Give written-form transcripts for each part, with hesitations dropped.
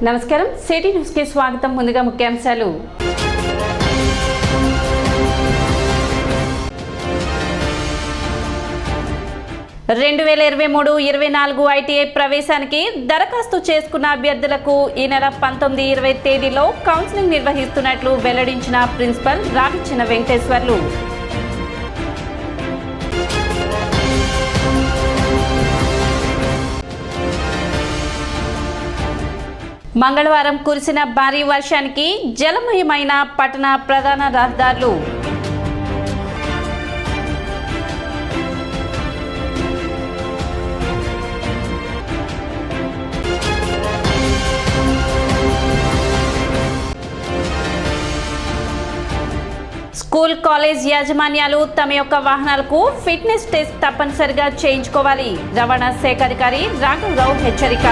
నమస్కారం, city news కి స్వాగతం. ముందుగా ముఖ్యాంశాలు. రెండు 2023-24 ఐటీఐ ప్రవేశానికి దరఖాస్తు చేసుకున్న అభ్యర్థులకు ఈ నెల 19-20 తేదీలో కౌన్సిలింగ్ నిర్వహిస్తున్నట్లు వెల్లడించిన ప్రిన్సిపల్ రావిచ్చిన వెంకటేశ్వర్లు. మంగళవారం కురిసిన భారీ వర్షానికి జలమయమైన పట్టణ ప్రధాన రహదారులు. స్కూల్ కాలేజ్ యాజమాన్యాలు తమ యొక్క వాహనాలకు ఫిట్నెస్ టెస్ట్ తప్పనిసరిగా చేయించుకోవాలి. రవాణా శాఖ అధికారి రాఘవరావు హెచ్చరిక.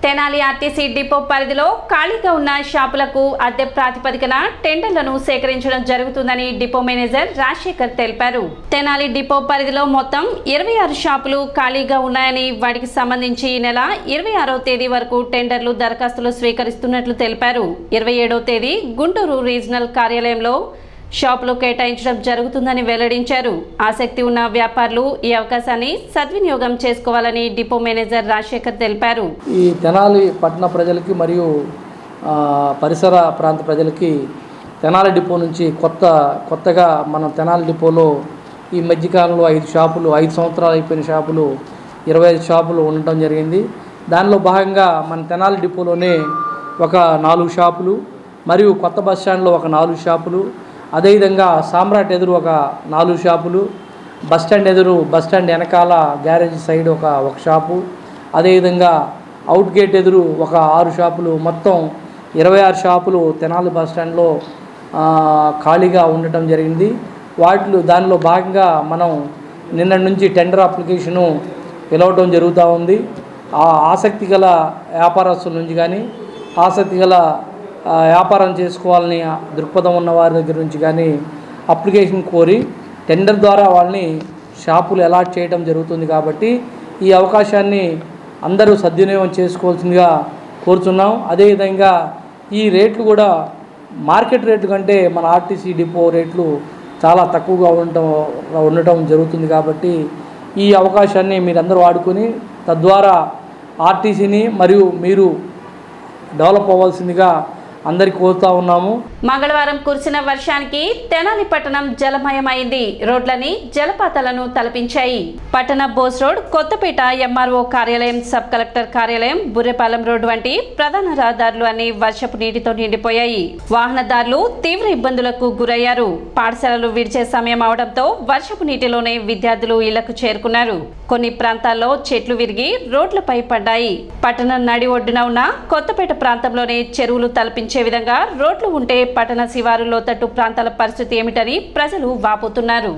తెనాలి ఆర్టీసీ డిపో పరిధిలో ఖాళీగా ఉన్న షాపులకు అద్దె ప్రాతిపదికన టెండర్లను సేకరించడం జరుగుతుందని డిపో మేనేజర్ రాజశేఖర్ తెలిపారు. తెనాలి డిపో పరిధిలో మొత్తం 26 షాపులు ఖాళీగా ఉన్నాయని, వాటికి సంబంధించి ఈ నెల 26వ తేదీ వరకు టెండర్లు దరఖాస్తులు స్వీకరిస్తున్నట్లు తెలిపారు. 27వ తేదీ గుంటూరు రీజనల్ కార్యాలయంలో షాపులు కేటాయించడం జరుగుతుందని వెల్లడించారు. ఆసక్తి ఉన్న వ్యాపారులు ఈ అవకాశాన్ని సద్వినియోగం చేసుకోవాలని డిపో మేనేజర్ రాజశేఖర్ తెలిపారు. ఈ తెనాలి పట్టణ ప్రజలకి మరియు పరిసర ప్రాంత ప్రజలకి తెనాలి డిపో నుంచి కొత్తగా మన తెనాలి డిపోలో ఈ మధ్యకాలంలో 5 షాపులు, 5 సంవత్సరాలు అయిపోయిన షాపులు, 25 షాపులు ఉండటం జరిగింది. దానిలో భాగంగా మన తెనాలి డిపోలోనే ఒక 4 షాపులు మరియు కొత్త బస్టాండ్లో ఒక 4 షాపులు, అదేవిధంగా సామ్రాట్ ఎదురు ఒక 4 షాపులు, బస్టాండ్ వెనకాల గ్యారేజ్ సైడ్ ఒక షాపు, అదేవిధంగా అవుట్ గేట్ ఎదురు ఒక 6 షాపులు, మొత్తం 26 షాపులు తెనాలి బస్టాండ్లో ఖాళీగా ఉండటం జరిగింది. దానిలో భాగంగా మనం నిన్నటి నుంచి టెండర్ అప్లికేషను పిలవటం జరుగుతూ ఉంది. ఆసక్తి గల వ్యాపారస్తుల నుంచి కానీ, ఆసక్తి గల వ్యాపారం చేసుకోవాలని దృక్పథం ఉన్న వారి దగ్గర నుంచి కానీ అప్లికేషన్ కోరి టెండర్ ద్వారా వాళ్ళని షాపులు అలాట్ చేయడం జరుగుతుంది. కాబట్టి ఈ అవకాశాన్ని అందరూ సద్వినియోగం చేసుకోవాల్సిందిగా కోరుతున్నాం. అదేవిధంగా ఈ రేట్లు కూడా మార్కెట్ రేట్లు కంటే మన ఆర్టీసీ డిపో రేట్లు చాలా తక్కువగా ఉండటం జరుగుతుంది. కాబట్టి ఈ అవకాశాన్ని మీరందరూ వాడుకొని తద్వారా ఆర్టీసీని మరియు మీరు డెవలప్ అవ్వాల్సిందిగా అందరికి కోరుతా ఉన్నాము. మంగళవారం కురిసిన వర్షానికి తెనాలి పట్టణం జలమయమైంది. రోడ్లని జలపాతాలను తలపించాయి. పట్టణ బోస్ రోడ్, కొత్తపేట ఎంఆర్ఓ కార్యాలయం, సబ్ కలెక్టర్ కార్యాలయం, బుర్రెపాలెం రోడ్డు వంటి ప్రధాన రహదారులు అన్ని వర్షపు నీటితో నిండిపోయాయి. వాహనదారులు తీవ్ర ఇబ్బందులకు గురయ్యారు. పాఠశాలలు విడిచే సమయం అవడంతో వర్షపు నీటిలోనే విద్యార్థులు ఇళ్లకు చేరుకున్నారు. కొన్ని ప్రాంతాల్లో చెట్లు విరిగి రోడ్లపై పడ్డాయి. పట్టణం నడి ఒడ్డున ఉన్న కొత్తపేట ప్రాంతంలోనే చెరువులు తలపించాయి. విధంగా రోడ్లు ఉంటే పట్టణ శివారు లోతట్టు ప్రాంతాల పరిస్థితి ఏమిటని ప్రజలు వాపోతున్నారు.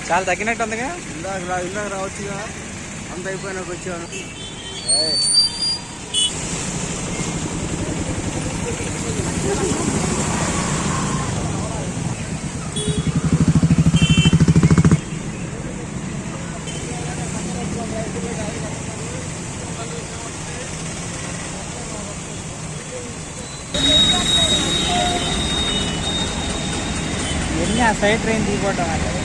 చాలా తగ్గినట్టు ఉందిగా. ఇందాక రావచ్చుగా, అంత అయిపోయినాక వచ్చాను. ఎన్ని ఆ సైడ్ ట్రైన్ దిగిపోవటం అంటే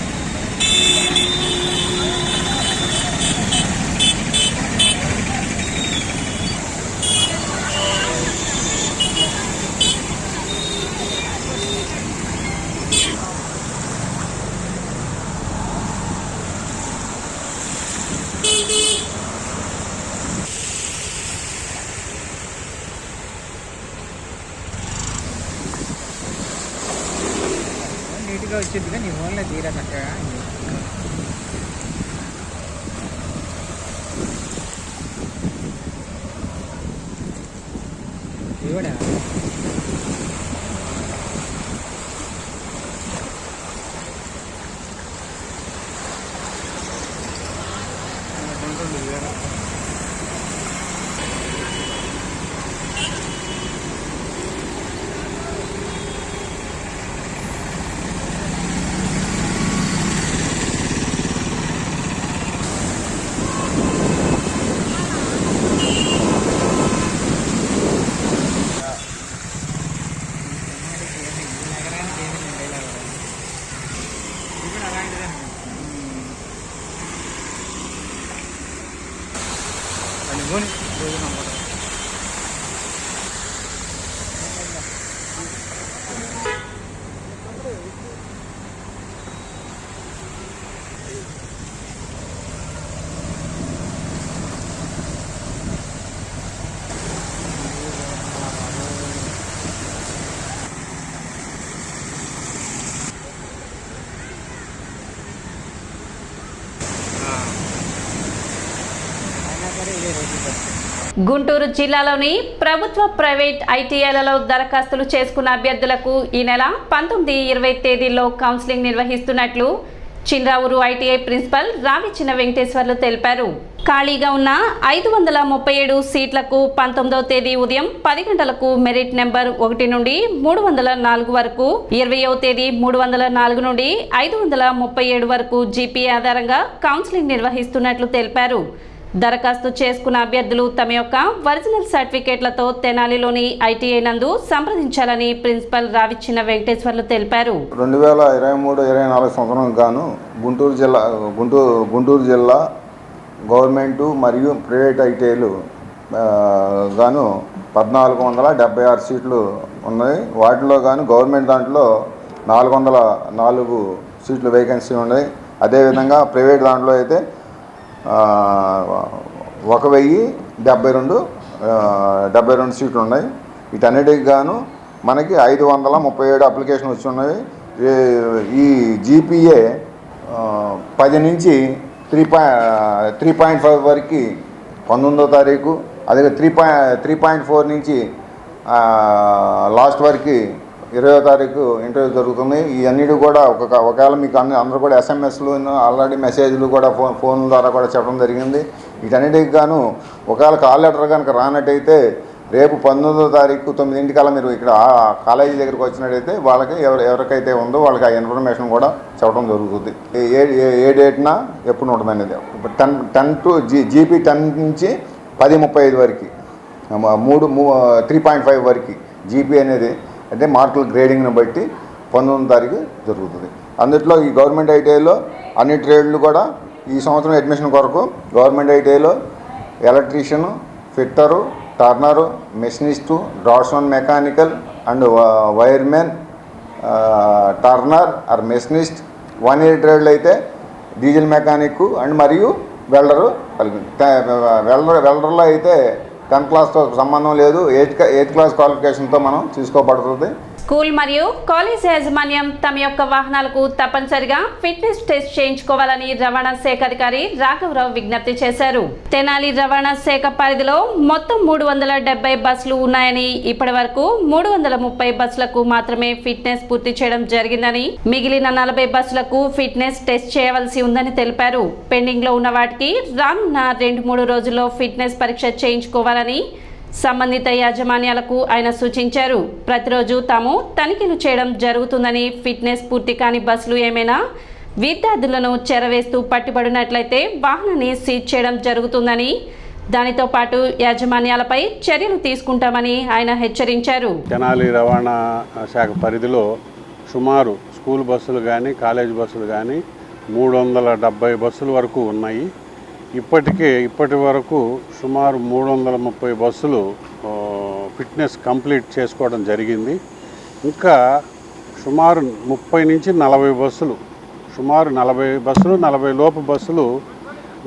నీట్గా వచ్చిందిగా నీ ఫోన్లో తీరా చక్కగా. ఇవ్వడా గుంటూరు జిల్లాలోని ప్రభుత్వ ప్రైవేట్ ఐటీఐలలో దరఖాస్తులు చేసుకున్న అభ్యర్థులకు ఈ నెల 19, 20 తేదీల్లో కౌన్సిలింగ్ నిర్వహిస్తున్నట్లు చిన్రావూరు ఐటీఐ ప్రిన్సిపల్ రావిచిన వెంకటేశ్వర్లు తెలిపారు. ఖాళీగా ఉన్న 537 సీట్లకు 19వ తేదీ ఉదయం 10 గంటలకు మెరిట్ నెంబర్ 1 నుండి 304 వరకు, 20వ తేదీ 304 నుండి 537 వరకు జీపీ ఆధారంగా కౌన్సిలింగ్ నిర్వహిస్తున్నట్లు తెలిపారు. దరఖాస్తు చేసుకున్న అభ్యర్థులు తమ యొక్క ఒరిజినల్ సర్టిఫికేట్లతో తెనాలిలోని ఐటీఐ నందు సంప్రదించాలని ప్రిన్సిపల్ రావిచిన వెంకటేశ్వర్లు తెలిపారు. 2023-24 సంవత్సరానికి గాను గుంటూరు జిల్లా గవర్నమెంటు మరియు ప్రైవేట్ ఐటీఐలు గాను 1476 సీట్లు ఉన్నాయి. వాటిలో గాను గవర్నమెంట్ దాంట్లో 404 సీట్లు వేకెన్సీ ఉన్నాయి. అదేవిధంగా ప్రైవేట్ దాంట్లో అయితే 1072 సీట్లు ఉన్నాయి. వీటన్నిటికి గాను మనకి 537 అప్లికేషన్ వచ్చి ఉన్నాయి. ఈ జీపీఏ 10 నుంచి 3.5 వరకు 19వ తారీఖు, అదే 3.4 నుంచి లాస్ట్ వరకు 20వ తారీఖు ఇంటర్వ్యూ జరుగుతుంది. ఇవన్నీ కూడా ఒకవేళ మీకు అందరూ కూడా ఎస్ఎంఎస్లు ఆల్రెడీ మెసేజ్లు కూడా ఫోన్ ద్వారా కూడా చెప్పడం జరిగింది. వీటన్నిటికి గాను ఒకవేళ కాల్ లెటర్ కనుక రానట్టయితే రేపు 19వ తారీఖు 9 గంటలకల్లా మీరు ఇక్కడ కాలేజీ దగ్గరికి వచ్చినట్టయితే వాళ్ళకి ఎవరికైతే ఉందో వాళ్ళకి ఆ ఇన్ఫర్మేషన్ కూడా చెప్పడం జరుగుతుంది. ఏ డేట్న ఎప్పుడు ఉంటుంది అనేది 10 టు జీపీ 10 నుంచి 10:35 వరకు 3.5 వరకు జీపీ అనేది అంటే మార్కుల గ్రేడింగ్ని బట్టి 19వ తారీఖు జరుగుతుంది. అందుట్లో ఈ గవర్నమెంట్ ఐటీఐలో అన్ని ట్రేడ్లు కూడా ఈ సంవత్సరం అడ్మిషన్ కొరకు గవర్నమెంట్ ఐటీఐలో electrician, fitter, turner, machinist, draughtsman mechanical and wireman, turner or machinist, 1 year ట్రేడ్లు అయితే డీజిల్ మెకానిక్ అండ్ మరియు వెల్డరు కలిగింది. వెల్డర్లో అయితే 10th క్లాస్తో సంబంధం లేదు, 8th క్లాస్ క్వాలిఫికేషన్తో మనం తీసుకోబడుతుంది. స్కూల్ మరియు కాలేజ్ యాజమాన్యం తమ యొక్క వాహనాలకు తప్పనిసరిగా ఫిట్నెస్ టెస్ట్ చేయించుకోవాలని రవాణా శాఖ అధికారి రాఘవరావు విజ్ఞప్తి చేశారు. తెనాలి రవాణా శాఖ పరిధిలో మొత్తం 370 బస్సులు ఉన్నాయని, ఇప్పటి వరకు 330 బస్సులకు మాత్రమే ఫిట్నెస్ పూర్తి చేయడం జరిగిందని, మిగిలిన 40 బస్సులకు ఫిట్నెస్ టెస్ట్ చేయవలసి ఉందని తెలిపారు. పెండింగ్ లో ఉన్న వాటికి రానున్న 2-3 రోజుల్లో ఫిట్నెస్ పరీక్ష చేయించుకోవాలని సంబంధిత యాజమాన్యాలకు ఆయన సూచించారు. ప్రతిరోజు తాము తనిఖీలు చేయడం జరుగుతుందని, ఫిట్నెస్ పూర్తి కాని బస్సులు ఏమైనా విద్యార్థులను చెరవేస్తూ పట్టుబడినట్లయితే వాహనాన్ని సీజ్ చేయడం జరుగుతుందని, దానితో పాటు యాజమాన్యాలపై చర్యలు తీసుకుంటామని ఆయన హెచ్చరించారు. తెనాలి రవాణా శాఖ పరిధిలో సుమారు స్కూల్ బస్సులు కానీ కాలేజ్ బస్సులు కానీ 370 బస్సుల వరకు ఉన్నాయి. ఇప్పటి వరకు సుమారు 330 బస్సులు ఫిట్నెస్ కంప్లీట్ చేసుకోవడం జరిగింది. ఇంకా సుమారు 30 నుంచి 40 బస్సులు, సుమారు 40 బస్సులు 40 లోపు బస్సులు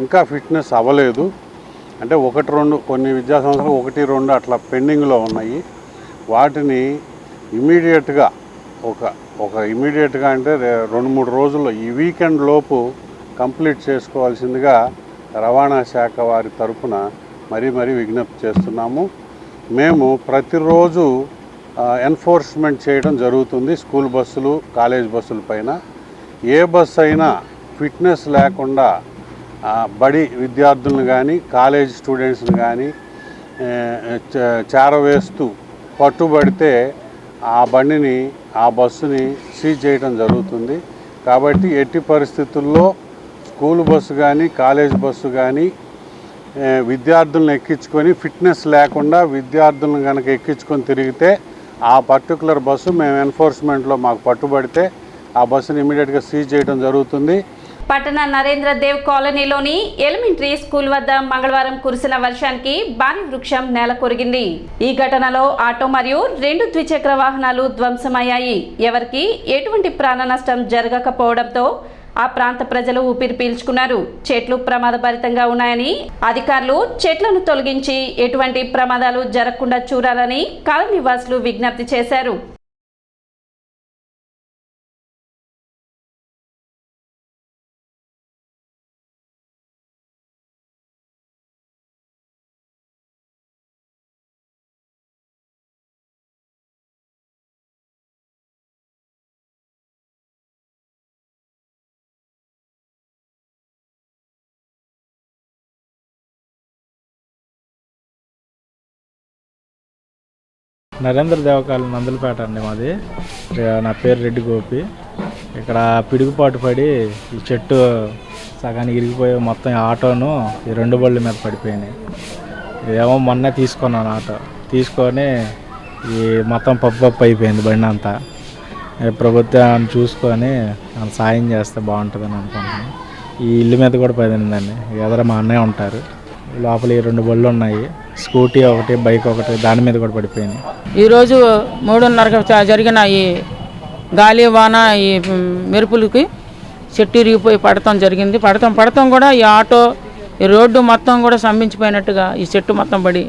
ఇంకా ఫిట్నెస్ అవ్వలేదు. అంటే 1-2 కొన్ని విద్యా సంస్థలు 1-2 అట్లా పెండింగ్లో ఉన్నాయి. వాటిని ఇమీడియట్గా ఇమీడియట్గా అంటే 2-3 రోజుల్లో ఈ వీకెండ్ లోపు కంప్లీట్ చేసుకోవాల్సిందిగా రవాణా శాఖ వారి తరఫున మరీ విజ్ఞప్తి చేస్తున్నాము. మేము ప్రతిరోజు ఎన్ఫోర్స్మెంట్ చేయడం జరుగుతుంది. స్కూల్ బస్సులు, కాలేజ్ బస్సుల పైన ఏ బస్సు అయినా ఫిట్నెస్ లేకుండా బడి విద్యార్థులను కానీ కాలేజ్ స్టూడెంట్స్ని కానీ చేరవేస్తూ పట్టుబడితే ఆ బండిని, ఆ బస్సుని సీజ్ చేయడం జరుగుతుంది. కాబట్టి ఎట్టి పరిస్థితుల్లో స్కూల్ బస్సు కానీ కాలేజ్ బస్సు కానీ విద్యార్థులను ఎక్కించుకొని ఫిట్నెస్ లేకుండా విద్యార్థులను కనుక ఎక్కించుకొని తిరిగితే ఆ పర్టికులర్ బస్సు మేము ఎన్ఫోర్స్మెంట్లో మాకు పట్టుబడితే ఆ బస్సుని ఇమీడియట్గా సీజ్ చేయడం జరుగుతుంది. పట్టణ నరేంద్ర దేవ్ కాలనీలోని ఎలిమెంటరీ స్కూల్ వద్ద మంగళవారం కురిసిన వర్షానికి భారీ వృక్షం నేల కొరిగింది. ఈ ఘటనలో ఆటో మరియు 2 ద్విచక్ర వాహనాలు ధ్వంసమయ్యాయి. ఎవరికి ఎటువంటి ప్రాణ నష్టం జరగకపోవడంతో ఆ ప్రాంత ప్రజలు ఊపిరి పీల్చుకున్నారు. చెట్లు ప్రమాదభరితంగా ఉన్నాయని అధికారులు చెట్లను తొలగించి ఎటువంటి ప్రమాదాలు జరగకుండా చూడాలని కాలనీ వాసులు విజ్ఞప్తి చేశారు. నరేంద్ర దేవకాలనీ నందులపేట అండి మాది. నా పేరు రెడ్డి గోపి. ఇక్కడ పిడుగుపాటు పడి ఈ చెట్టు సగానికి ఇరిగిపోయి మొత్తం ఆటోను ఈ 2 బళ్ళు మీద పడిపోయినాయి. ఇదేమో మొన్నే తీసుకున్నాను ఆటో. తీసుకొని ఈ మొత్తం పప్పు అయిపోయింది బండి అంతా. ప్రభుత్వాన్ని చూసుకొని సాయం చేస్తే బాగుంటుందని అనుకుంటున్నాను. ఈ ఇల్లు మీద కూడా పడిందండి. ఎదుర మా అన్నయ్య ఉంటారు. లోపల ఈ 2 బళ్ళు ఉన్నాయి. స్కూటీ ఒకటి, బైక్ ఒకటి, దాని మీద కూడా పడిపోయినాయి. ఈరోజు 3:30 జరిగిన ఈ గాలి వాన ఈ మెరుపులకి చెట్టు ఇరిగిపోయి పడటం జరిగింది. పడటం కూడా ఈ ఆటో, ఈ రోడ్డు మొత్తం కూడా స్తంభించిపోయినట్టుగా ఈ చెట్టు మొత్తం పడి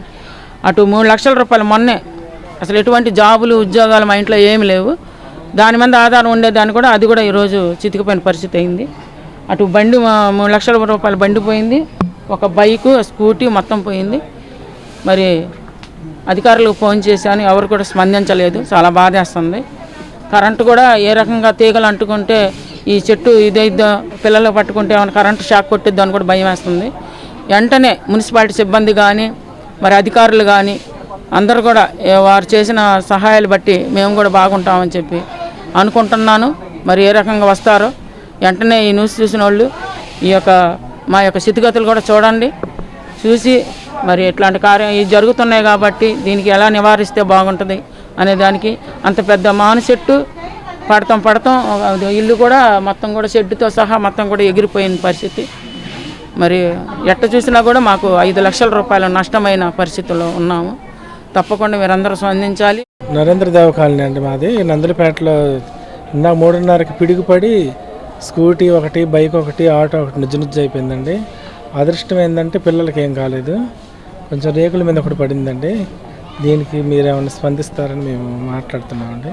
అటు 3 లక్షల రూపాయలు మొన్నే. అసలు ఎటువంటి జాబులు, ఉద్యోగాలు మా ఇంట్లో ఏమి లేవు. దాని మీద ఆధారం ఉండేదాన్ని కూడా అది కూడా ఈరోజు చితికిపోయిన పరిస్థితి అయింది. అటు బండి 3 లక్షల రూపాయలు బండి పోయింది. ఒక బైకు, స్కూటీ మొత్తం పోయింది. మరి అధికారులకు ఫోన్ చేశాను, ఎవరు కూడా స్పందించలేదు. చాలా బాధేస్తుంది. కరెంటు కూడా ఏ రకంగా తీగలు అంటుకుంటే ఈ చెట్టు ఇదైద్దో, పిల్లలు పట్టుకుంటే ఏమైనా కరెంటు షాక్ కొట్టిద్దో అని కూడా భయం వేస్తుంది. వెంటనే మున్సిపాలిటీ సిబ్బంది కానీ మరి అధికారులు కానీ అందరూ కూడా వారు చేసిన సహాయాలు బట్టి మేము కూడా బాగుంటామని చెప్పి అనుకుంటున్నాను. మరి ఏ రకంగా వస్తారో వెంటనే ఈ న్యూస్ చూసిన వాళ్ళు మా యొక్క స్థితిగతులు కూడా చూడండి. చూసి మరి ఇట్లాంటి కార్యం ఇవి జరుగుతున్నాయి కాబట్టి దీనికి ఎలా నివారిస్తే బాగుంటుంది అనే దానికి అంత పెద్ద మాను చెట్టు పడతాం ఇల్లు కూడా మొత్తం కూడా షెడ్డుతో సహా మొత్తం కూడా ఎగిరిపోయిన పరిస్థితి. మరి ఎట్ట చూసినా కూడా మాకు 5 లక్షల రూపాయల నష్టమైన పరిస్థితుల్లో ఉన్నాము. తప్పకుండా మీరందరూ స్పందించాలి. నరేంద్ర దేవ కాలనీ అండి మాది. నందులపేటలో 3:30కి పిడుగుపడి స్కూటీ ఒకటి, బైక్ ఒకటి, ఆటో ఒకటి నుజ్జు అయిపోయిందండి. అదృష్టం ఏంటంటే పిల్లలకి ఏం కాలేదు. కొంచెం రేకుల మీద ఒకటి పడిందండి. దీనికి మీరేమైనా స్పందిస్తారని మేము మాట్లాడుతున్నామండి.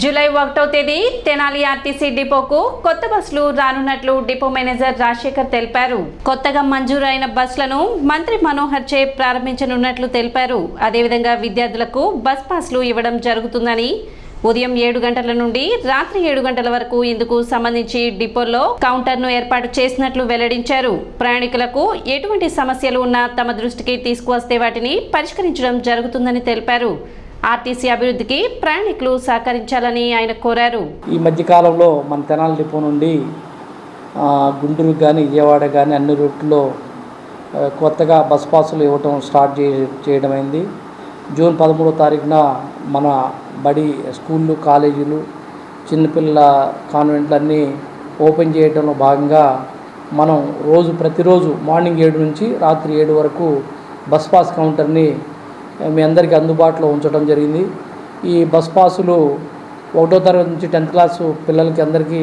జూలై 1వ తేదీ తెనాలి ఆర్టీసీ డిపోకు కొత్త బస్సులు రానున్నట్లు డిపో మేనేజర్ రాజశేఖర్ తెలిపారు. కొత్తగా మంజూరైన బస్సులను మంత్రి మనోహర్ చే ప్రారంభించనున్నట్లు తెలిపారు. అదేవిధంగా విద్యార్థులకు బస్ పాస్లు ఇవ్వడం జరుగుతుందని, ఉదయం 7 గంటల నుండి రాత్రి 7 గంటల వరకు ఇందుకు సంబంధించి డిపోలో కౌంటర్ను ఏర్పాటు చేసినట్లు వెల్లడించారు. ప్రయాణికులకు ఎటువంటి సమస్యలు ఉన్నా తమ దృష్టికి తీసుకువస్తే వాటిని పరిష్కరించడం జరుగుతుందని తెలిపారు. ఆర్టీసీ అభివృద్ధికి ప్రయాణికులు సహకరించాలని ఆయన కోరారు. ఈ మధ్యకాలంలో మన తెనాలి డిపో నుండి గుంటూరు కానీ, విజయవాడ కానీ అన్ని రూట్లో కొత్తగా బస్ పాసులు ఇవ్వటం స్టార్ట్ చేయడమైంది. జూన్ 13వ తారీఖున మన బడి స్కూళ్ళు, కాలేజీలు, చిన్నపిల్లల కాన్వెంట్లన్నీ ఓపెన్ చేయడంలో భాగంగా మనం ప్రతిరోజు మార్నింగ్ 7 నుంచి రాత్రి 7 వరకు బస్ పాస్ కౌంటర్ని మీ అందరికీ అందుబాటులో ఉంచడం జరిగింది. ఈ బస్ పాసులు 1వ తరగతి నుంచి 10th క్లాసు పిల్లలకి అందరికీ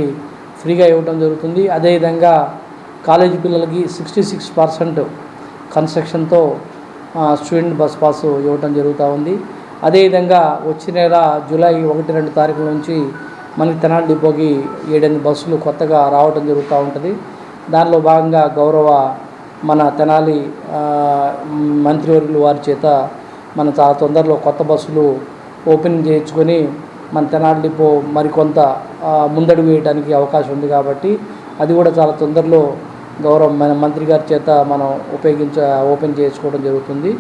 ఫ్రీగా ఇవ్వడం జరుగుతుంది. అదేవిధంగా కాలేజీ పిల్లలకి 66% కన్స్ట్రక్షన్తో స్టూడెంట్ బస్ పాసు ఇవ్వడం జరుగుతూ ఉంది. అదేవిధంగా వచ్చే నెల జూలై 1-2 తారీఖుల నుంచి మనకి తెనాలి డిపోకి 7 బస్సులు కొత్తగా రావడం జరుగుతూ ఉంటుంది. దానిలో భాగంగా గౌరవ మన తెనాలి మంత్రివర్యులు వారి చేత మనం చాలా తొందరలో కొత్త బస్సులు ఓపెన్ చేయించుకొని మన తెనాలి డిపో మరికొంత ముందడుగు వేయడానికి అవకాశం ఉంది కాబట్టి అది కూడా చాలా తొందరలో మన మంత్రి గారి చేత మనం ఓపెన్ చేసుకోవడం జరుగుతుంది.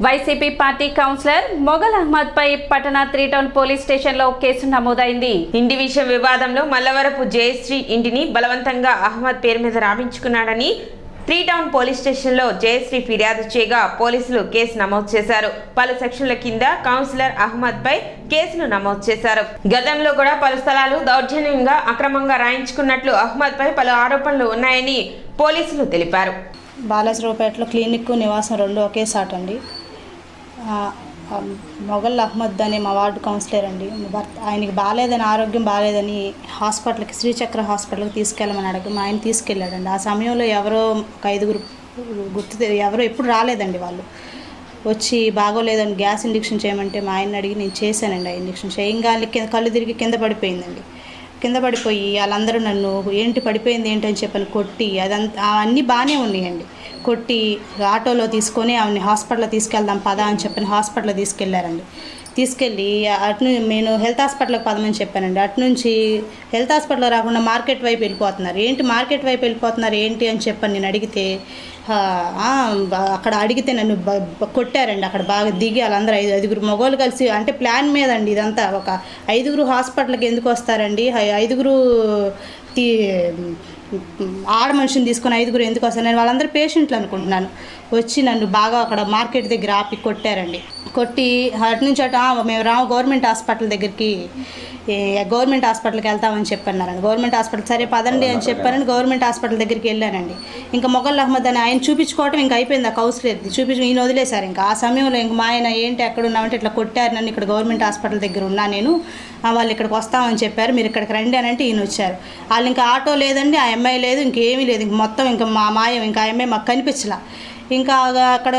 వైసీపీ పార్టీ కౌన్సిలర్ మొగల్ అహ్మద్ పై పట్టణ 3 టౌన్ పోలీస్ స్టేషన్ లో కేసు నమోదైంది. ఇంటి విషయం వివాదంలో మల్లవరపు జయశ్రీ ఇంటిని బలవంతంగా అహ్మద్ పేరు మీద రాయించుకున్నాడని 3 టౌన్ పోలీస్ స్టేషన్ లో జయశ్రీ ఫిర్యాదు చేయగా పోలీసులు కేసు నమోదు చేశారు. పలు సెక్షన్ల కింద కౌన్సిలర్ అహ్మద్ పై కేసులు నమోదు చేశారు. గతంలో కూడా పలు స్థలాలు దౌర్జన్యంగా అక్రమంగా రాయించుకున్నట్లు అహ్మద్ పై పలు ఆరోపణలు ఉన్నాయని పోలీసులు తెలిపారు. బాలాజీరావుపేటలో క్లినిక్ నివాసం 2 ఒకే సాట్ అండి. మొగల్ అహ్మద్ అనే మా వార్డు కౌన్సిలర్ అండి. ఆయనకి బాగాలేదని, ఆరోగ్యం బాగాలేదని హాస్పిటల్కి, శ్రీచక్ర హాస్పిటల్కి తీసుకెళ్ళమని అడగ ఆయన తీసుకెళ్ళాడండి. ఆ సమయంలో ఎవరో ఒక 5 ఎవరో ఎప్పుడు రాలేదండి. వాళ్ళు వచ్చి బాగోలేదని గ్యాస్ ఇంజెక్షన్ చేయమంటే మా ఆయన అడిగి నేను చేశానండి. ఆ ఇంజెక్షన్ చేయగానే కళ్ళు తిరిగి కింద పడిపోయిందండి. కింద పడిపోయి వాళ్ళందరూ నన్ను ఏంటి పడిపోయింది ఏంటని చెప్పని కొట్టి అవన్నీ బాగానే ఉన్నాయండి. కొట్టి ఆటోలో తీసుకొని ఆమెని హాస్పిటల్లో తీసుకెళ్దాం పదా అని చెప్పని హాస్పిటల్లో తీసుకెళ్లారండి. తీసుకెళ్ళి నేను హెల్త్ హాస్పిటల్కి పదమని చెప్పానండి. అటునుంచి హెల్త్ హాస్పిటల్లో రాకుండా మార్కెట్ వైపు వెళ్ళిపోతున్నారు. ఏంటి మార్కెట్ వైపు వెళ్ళిపోతున్నారు ఏంటి అని చెప్పని నేను అడిగితే అక్కడ అడిగితే నన్ను కొట్టారండి. అక్కడ బాగా దిగి వాళ్ళందరూ 5 మగవాళ్ళు కలిసి, అంటే ప్లాన్ మీద అండి ఇదంతా. ఒక 5 హాస్పిటల్కి ఎందుకు వస్తారండి, 5 ఆడ మనిషిని తీసుకొని 5 ఎందుకు వస్తారు? నేను వాళ్ళందరూ పేషెంట్లు అనుకుంటున్నాను. వచ్చి నన్ను బాగా అక్కడ మార్కెట్ దగ్గర ఆపి కొట్టారండి. కొట్టి అటు నుంచి మేము గవర్నమెంట్ హాస్పిటల్ దగ్గరికి, గవర్నమెంట్ హాస్పిటల్కి వెళ్తామని చెప్పన్నారండి. గవర్నమెంట్ హాస్పిటల్ సరే పదండి అని చెప్పారని గవర్నమెంట్ హాస్పిటల్ దగ్గరికి వెళ్ళానండి. ఇంకా మొగల్ అహ్మద్ అని ఆయన చూపించుకోవటం ఇంకా అయిపోయింది. ఆ కౌన్సిలర్ది ఈయన వదిలేశారు. ఇంకా ఆ సమయంలో ఇంక మా ఆయన ఏంటి ఎక్కడున్నామంటే ఇట్లా కొట్టారు నన్ను, ఇక్కడ గవర్నమెంట్ హాస్పిటల్ దగ్గర ఉన్నా నేను, వాళ్ళు ఇక్కడికి వస్తామని చెప్పారు, మీరు ఇక్కడికి రండి అని అంటే ఈయన వచ్చారు. వాళ్ళు ఇంకా ఆటో లేదండి, ఆ అమ్మాయి లేదు, ఇంకేమీ లేదు, ఇంక మొత్తం ఇంకా మా మాయం, ఇంకా ఆ అమ్మాయి మాకు కనిపించలా. ఇంకా అక్కడ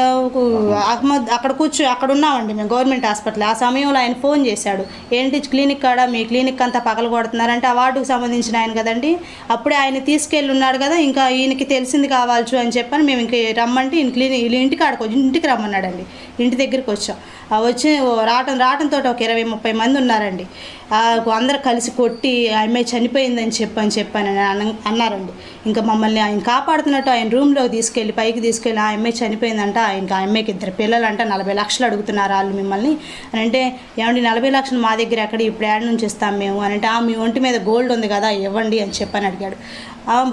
అహ్మద్ అక్కడ ఉన్నామండి మేము గవర్నమెంట్ హాస్పిటల్. ఆ సమయంలో ఆయన ఫోన్ చేశాడు, ఏంటి క్లినిక్ కాడ మీ క్లినిక్ అంతా పగలగొడుతున్నారంటే ఆ వార్డుకు సంబంధించిన ఆయన కదండి, అప్పుడే ఆయన తీసుకెళ్ళి ఉన్నాడు కదా, ఇంకా ఈయనకి తెలిసింది కావాల్సి అని చెప్పని మేము ఇంక రమ్మంటే ఈయన ఇంటికి రమ్మన్నాడండి. ఇంటి దగ్గరికి వచ్చాం. వచ్చి రావటంతో ఒక 20-30 మంది ఉన్నారండి. అందరూ కలిసి కొట్టి ఆ అమ్మాయి చనిపోయిందని చెప్పని అన్నారండి. ఇంకా మమ్మల్ని ఆయన కాపాడుతున్నట్టు ఆయన రూమ్లో పైకి తీసుకెళ్ళి ఆ అమ్మాయి చనిపోయిందంట, ఇంకా ఆ అమ్మాయికి 2 పిల్లలంట, 40 లక్షలు అడుగుతున్నారు వాళ్ళు మిమ్మల్ని అని అంటే, ఏమండి 40 లక్షలు మా దగ్గర ఎక్కడ, ఇప్పుడు యాడ్ నుంచి ఇస్తాం మేము అని అంటే, మీ ఒంటి మీద గోల్డ్ ఉంది కదా ఇవ్వండి అని చెప్పని అడిగాడు.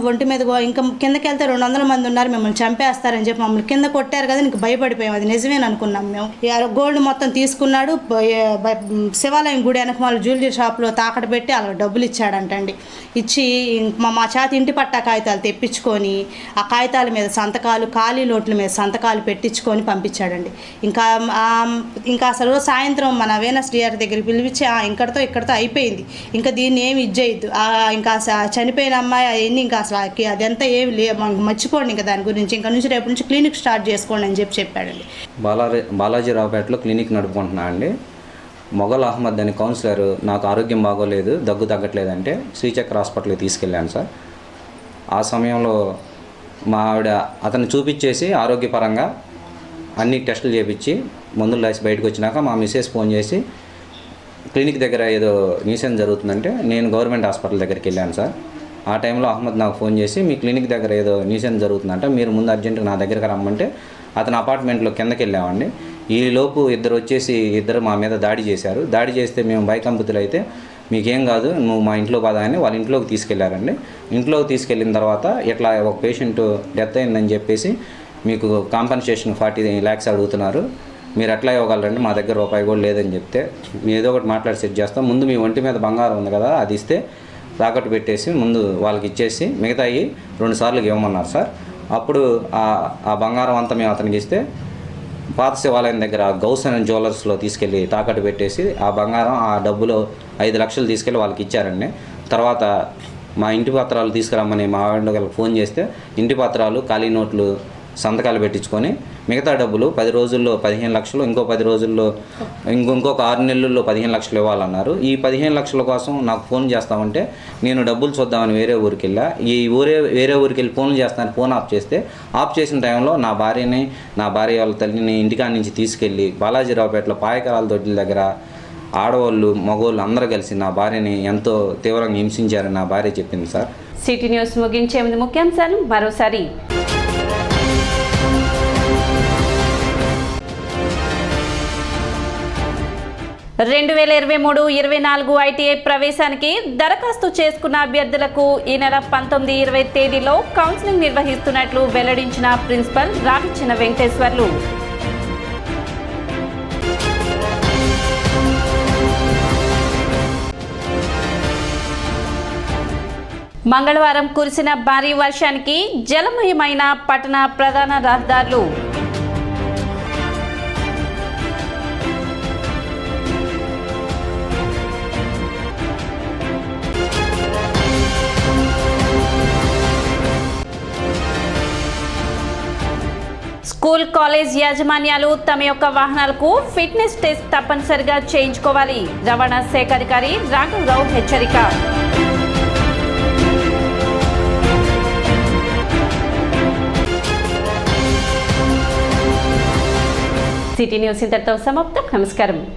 ఒంటి మీద ఇంకా కిందకి వెళ్తే 200 మంది ఉన్నారు, మిమ్మల్ని చంపేస్తారని చెప్పి మమ్మల్ని కింద కొట్టారు కదా, నీకు భయపడిపోయాం. అది నిజమేని అనుకున్నాం మేము. గోల్డ్ మొత్తం తీసుకున్నాడు. శివాలయం గుడి వెనకమాల జ్యువెలరీ షాప్లో తాకట్టు పెట్టి వాళ్ళకి డబ్బులు ఇచ్చాడంటండి. ఇచ్చి మా చేత ఇంటి పట్టా కాగితాలు తెప్పించుకొని ఆ కాగితాల మీద సంతకాలు, ఖాళీ నోట్ల మీద సంతకాలు పెట్టించుకొని పంపించాడండి. ఇంకా అసలు సాయంత్రం మన వీనస్ డిఆర్ దగ్గరికి పిలిపించి ఇక్కడితో అయిపోయింది, ఇంకా దీన్ని ఏమి ఇచ్చేయద్దు, ఇంకా చనిపోయిన అమ్మాయి అవన్నీ ఇంకా అసలు అదంతా ఏమి మర్చిపోండి, ఇంకా దాని గురించి ఇంకా నుంచి రేపు నుంచి క్లినిక్ స్టార్ట్ చేసుకోండి అని చెప్పాడండి. బాలాజీరావుపేటలో క్లినిక్ నడుపుకుంటున్నా అండి. మొగల్ అహ్మద్ అని కౌన్సిలర్ నాకు ఆరోగ్యం బాగోలేదు, దగ్గు తగ్గట్లేదంటే శ్రీచక్ర హాస్పిటల్కి తీసుకెళ్ళాను సార్. ఆ సమయంలో మా ఆవిడ అతను చూపించేసి ఆరోగ్యపరంగా అన్ని టెస్టులు చేయించి మందులు రాసి బయటకు వచ్చినాక మా మిస్సెస్ ఫోన్ చేసి క్లినిక్ దగ్గర ఏదో న్యూసెన్స్ జరుగుతుందంటే నేను గవర్నమెంట్ హాస్పిటల్ దగ్గరికి వెళ్ళాను సార్. ఆ టైంలో అహ్మద్ నాకు ఫోన్ చేసి మీ క్లినిక్ దగ్గర ఏదో న్యూసెన్స్ జరుగుతుందంట, మీరు ముందు అర్జెంటుగా నా దగ్గరికి రమ్మంటే అతని అపార్ట్మెంట్లో కిందకి వెళ్ళామండి. ఈలోపు ఇద్దరు మా మీద దాడి చేశారు. దాడి చేస్తే మేము భయకంపితులు అయితే మీకేం కాదు నువ్వు మా ఇంట్లో పదా అని వాళ్ళ ఇంట్లోకి తీసుకెళ్లారండి. ఇంట్లోకి తీసుకెళ్ళిన తర్వాత ఇట్లా ఒక పేషెంట్ డెత్ అయిందని చెప్పేసి మీకు కాంపన్సేషన్ 40 lakhs అడుగుతున్నారు, మీరు ఎట్లా ఇవ్వగలరండి, మా దగ్గర రూపాయి కూడా లేదని చెప్తే ఏదో ఒకటి మాట్లాడి సెట్ చేస్తాం, ముందు మీ ఒంటి మీద బంగారం ఉంది కదా అది ఇస్తే తాకట్టు పెట్టేసి ముందు వాళ్ళకి ఇచ్చేసి మిగతాయి 2 సార్లు ఇవ్వమన్నారు సార్. అప్పుడు ఆ బంగారం అంతా మేము అతనికి ఇస్తే పాత శివాలయం దగ్గర గౌసన్ జ్యువెలర్స్లో తీసుకెళ్ళి తాకట్టు పెట్టేసి ఆ బంగారం ఆ డబ్బులో 5 లక్షలు తీసుకెళ్ళి వాళ్ళకి ఇచ్చారండి. తర్వాత మా ఇంటి పత్రాలు తీసుకురమ్మని మా ఆవిడ ఫోన్ చేస్తే ఇంటి పత్రాలు, ఖాళీ నోట్లు సంతకాలు పెట్టించుకొని మిగతా డబ్బులు 10 రోజుల్లో 15 లక్షలు, ఇంకో 10 రోజుల్లో ఇంకొక 6 నెలల్లో 15 లక్షలు ఇవ్వాలన్నారు. ఈ 15 లక్షల కోసం నాకు ఫోన్ చేస్తామంటే నేను డబ్బులు చూద్దామని వేరే ఊరికి వెళ్ళా. వేరే ఊరికి వెళ్ళి ఫోన్లు చేస్తాను, ఫోన్ ఆఫ్ చేసిన టైంలో నా భార్య వాళ్ళ తల్లిని ఇంటికాడ నుంచి తీసుకెళ్ళి బాలాజీరావుపేటలో పాయకరాల దొడ్ల దగ్గర ఆడవాళ్ళు మగవాళ్ళు అందరూ కలిసి నా భార్యని ఎంతో తీవ్రంగా హింసించారని నా భార్య చెప్పింది సార్. సిటీ న్యూస్ ముగించే ముందు ముఖ్యాంశాలు మరోసారి. 2023-24 ఐటీఐ ప్రవేశానికి దరఖాస్తు చేసుకున్న అభ్యర్థులకు ఈ నెల 19-20 తేదీలో కౌన్సిలింగ్ నిర్వహిస్తున్నట్లు వెల్లడించిన ప్రిన్సిపల్ రావిచిన వెంకటేశ్వర్లు. మంగళవారం కురిసిన భారీ వర్షానికి జలమయమైన పట్టణ ప్రధాన రహదారులు. స్కూల్ కాలేజ్ యాజమాన్యాలు తమ యొక్క వాహనాలకు ఫిట్నెస్ టెస్ట్ తప్పనిసరిగా చేయించుకోవాలి. రవాణా శాఖ అధికారి రాఘవరావు హెచ్చరిక. సిటీ న్యూస్ ఇంతటితో సమాప్తం. నమస్కారం.